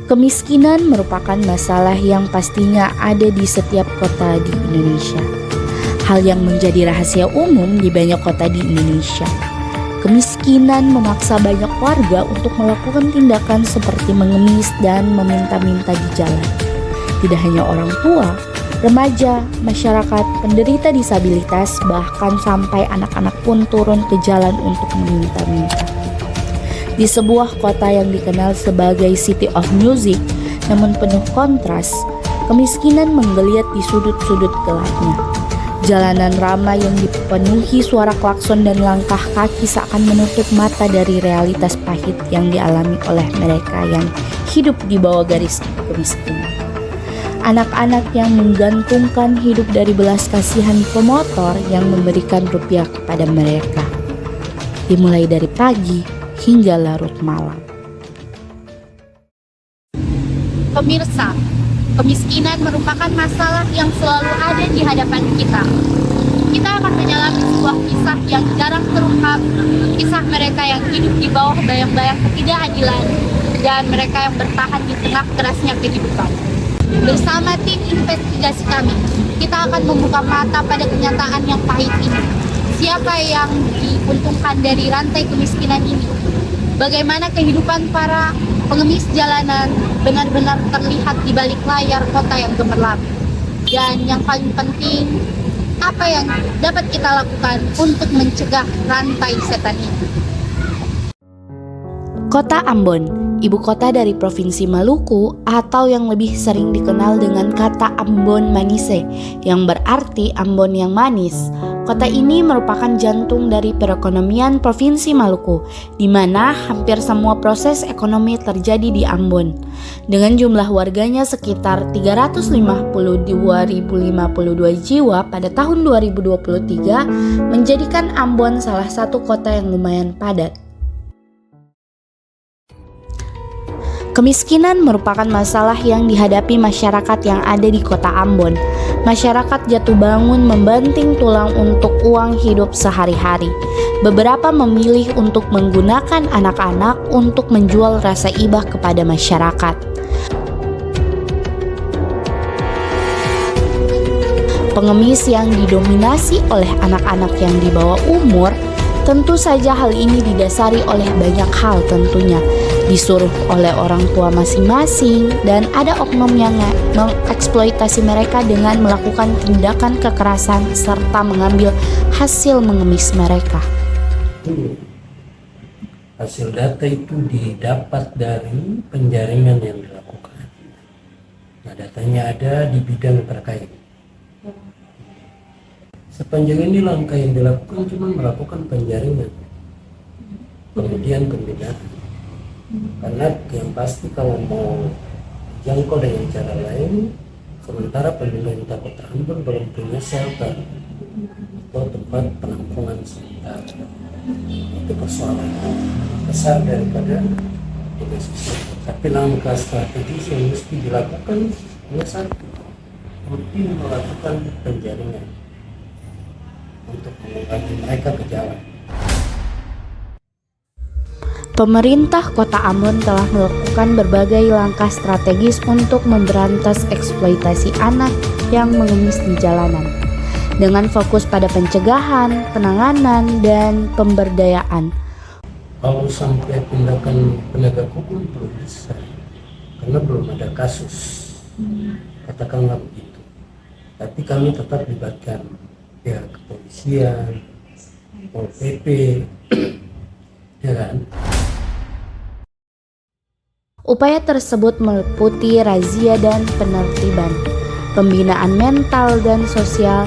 Kemiskinan merupakan masalah yang pastinya ada di setiap kota di Indonesia. Hal yang menjadi rahasia umum di banyak kota di Indonesia. Kemiskinan memaksa banyak warga untuk melakukan tindakan seperti mengemis dan meminta-minta di jalan. Tidak hanya orang tua, remaja, masyarakat, penderita disabilitas, bahkan sampai anak-anak pun turun ke jalan untuk meminta-minta. Di sebuah kota yang dikenal sebagai City of Music, namun penuh kontras, kemiskinan menggeliat di sudut-sudut gelapnya. Jalanan ramai yang dipenuhi suara klakson dan langkah kaki seakan menutup mata dari realitas pahit yang dialami oleh mereka yang hidup di bawah garis kemiskinan. Anak-anak yang menggantungkan hidup dari belas kasihan pemotor yang memberikan rupiah kepada mereka, dimulai dari pagi hingga larut malam. Pemirsa, kemiskinan merupakan masalah yang selalu ada di hadapan kita. Kita akan menyelami sebuah kisah yang jarang terungkap, kisah mereka yang hidup di bawah bayang-bayang ketidakadilan dan mereka yang bertahan di tengah kerasnya kehidupan. Bersama tim investigasi kami, kita akan membuka mata pada kenyataan yang pahit ini. Siapa yang diuntungkan dari rantai kemiskinan ini? Bagaimana kehidupan para pengemis jalanan benar-benar terlihat di balik layar kota yang gemerlap. Dan yang paling penting, apa yang dapat kita lakukan untuk mencegah rantai setan ini? Kota Ambon, ibu kota dari Provinsi Maluku atau yang lebih sering dikenal dengan kata Ambon Manise, yang berarti Ambon yang manis. Kota ini merupakan jantung dari perekonomian Provinsi Maluku, di mana hampir semua proses ekonomi terjadi di Ambon. Dengan jumlah warganya sekitar 352.052 jiwa pada tahun 2023, menjadikan Ambon salah satu kota yang lumayan padat. Kemiskinan merupakan masalah yang dihadapi masyarakat yang ada di kota Ambon. Masyarakat jatuh bangun membanting tulang untuk uang hidup sehari-hari. Beberapa memilih untuk menggunakan anak-anak untuk menjual rasa ibah kepada masyarakat. Pengemis yang didominasi oleh anak-anak yang di bawah umur, tentu saja hal ini didasari oleh banyak hal tentunya. Disuruh oleh orang tua masing-masing dan ada oknum yang mengeksploitasi mereka dengan melakukan tindakan kekerasan serta mengambil hasil mengemis mereka. Hasil data itu didapat dari penjaringan yang dilakukan. Nah, datanya ada di bidang terkait. Sepanjang ini langkah yang dilakukan cuma melakukan penjaringan, kemudian pembinaan. Karena yang pasti kalau mau jangkau dengan cara lain, sementara pemerintah Kota Ambon belum punya shelter atau tempat penampungan sementara. Itu persoalan besar daripada Indonesia. Tapi langkah strategis yang mesti dilakukan hanya satu, rutin melakukan penjaringan untuk mengembalikan mereka ke jalan. Pemerintah Kota Ambon telah melakukan berbagai langkah strategis untuk memberantas eksploitasi anak yang mengemis di jalanan, dengan fokus pada pencegahan, penanganan, dan pemberdayaan. Kalau sampai tindakan penegak hukum belum bisa, karena belum ada kasus, katakanlah begitu. Tapi kami tetap libatkan pihak kepolisian, Pol PP, ya kan? Upaya tersebut meliputi razia dan penertiban, pembinaan mental dan sosial,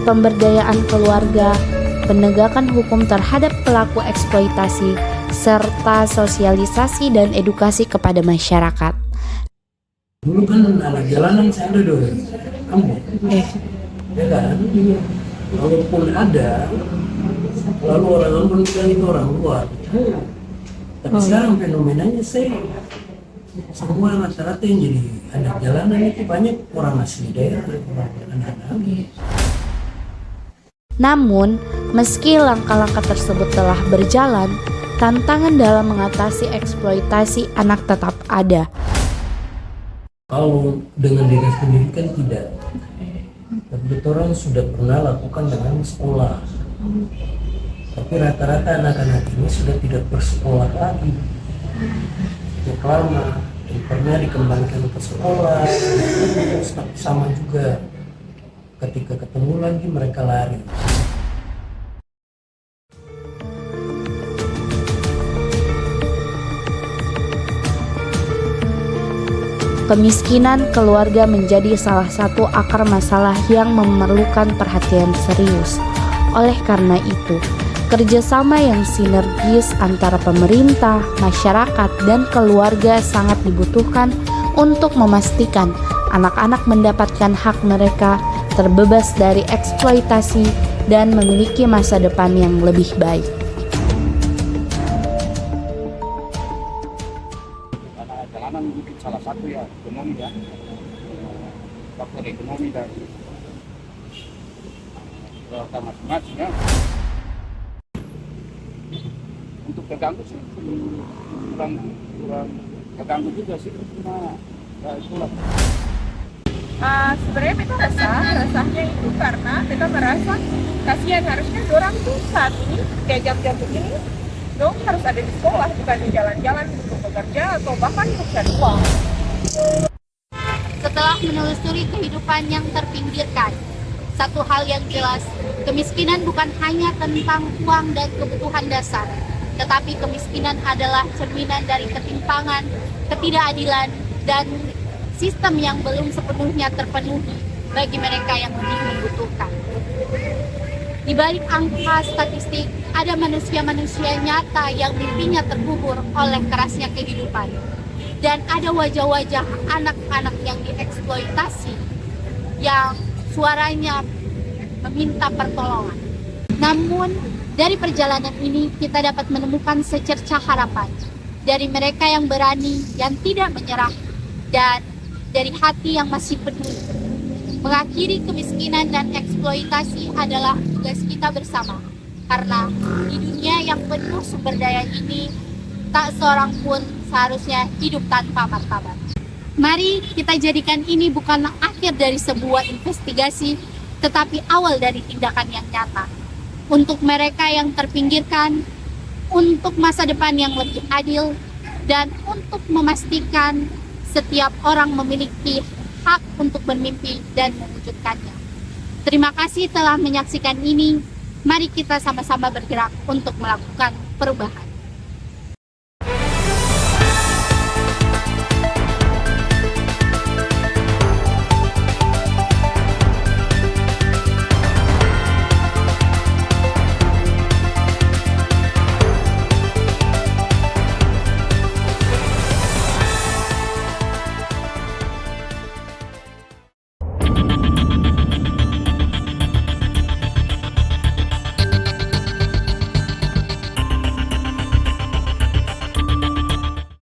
pemberdayaan keluarga, penegakan hukum terhadap pelaku eksploitasi, serta sosialisasi dan edukasi kepada masyarakat. Dulu kan anak jalanan saya ada dong, Ambon, ya kan? Walaupun ada, lalu orang Ambon bilang itu orang luar. Tapi sekarang fenomenanya semua rata-rata yang jadi anak jalanan itu banyak orang asli daerah, anak-anak. Namun, Meski langkah-langkah tersebut telah berjalan, tantangan dalam mengatasi eksploitasi anak tetap ada. Kalau dengan dinas pendidikan tidak, tapi orang sudah pernah lakukan dengan sekolah. Tapi rata-rata anak-anak ini sudah tidak bersekolah lagi. Sejak lama dan pernah dikembangkan ke sekolah, terus sama juga. Ketika ketemu lagi mereka lari. Kemiskinan keluarga menjadi salah satu akar masalah yang memerlukan perhatian serius. Oleh karena itu, kerjasama yang sinergis antara pemerintah, masyarakat, dan keluarga sangat dibutuhkan untuk memastikan anak-anak mendapatkan hak mereka, terbebas dari eksploitasi, dan memiliki masa depan yang lebih baik. Jalanan mungkin salah satu ya, ekonomi ya, faktor ekonomi dari kota masing-masing ya. Untuk terganggu sih kurang terganggu juga sih, cuma ya itulah. Sebenarnya kita rasanya itu karena kita merasa kasihan, harusnya orang tuh saat ini kayak jam-jam begini dong harus ada di sekolah, bukan di jalan-jalan untuk bekerja atau bahkan untuk cari uang. Setelah menelusuri kehidupan yang terpinggirkan, satu hal yang jelas, kemiskinan bukan hanya tentang uang dan kebutuhan dasar, tetapi kemiskinan adalah cerminan dari ketimpangan, ketidakadilan, dan sistem yang belum sepenuhnya terpenuhi bagi mereka yang lebih membutuhkan. Di balik angka statistik, ada manusia-manusia nyata yang mimpinya terkubur oleh kerasnya kehidupan. Dan ada wajah-wajah anak-anak yang dieksploitasi, yang suaranya meminta pertolongan. Namun, dari perjalanan ini kita dapat menemukan secercah harapan dari mereka yang berani, yang tidak menyerah, dan dari hati yang masih peduli. Mengakhiri kemiskinan dan eksploitasi adalah tugas kita bersama. Karena di dunia yang penuh sumber daya ini, tak seorang pun seharusnya hidup tanpa martabat. Mari kita jadikan ini bukanlah akhir dari sebuah investigasi, tetapi awal dari tindakan yang nyata. Untuk mereka yang terpinggirkan, untuk masa depan yang lebih adil, dan untuk memastikan setiap orang memiliki hak untuk bermimpi dan mewujudkannya. Terima kasih telah menyaksikan ini. Mari kita sama-sama bergerak untuk melakukan perubahan.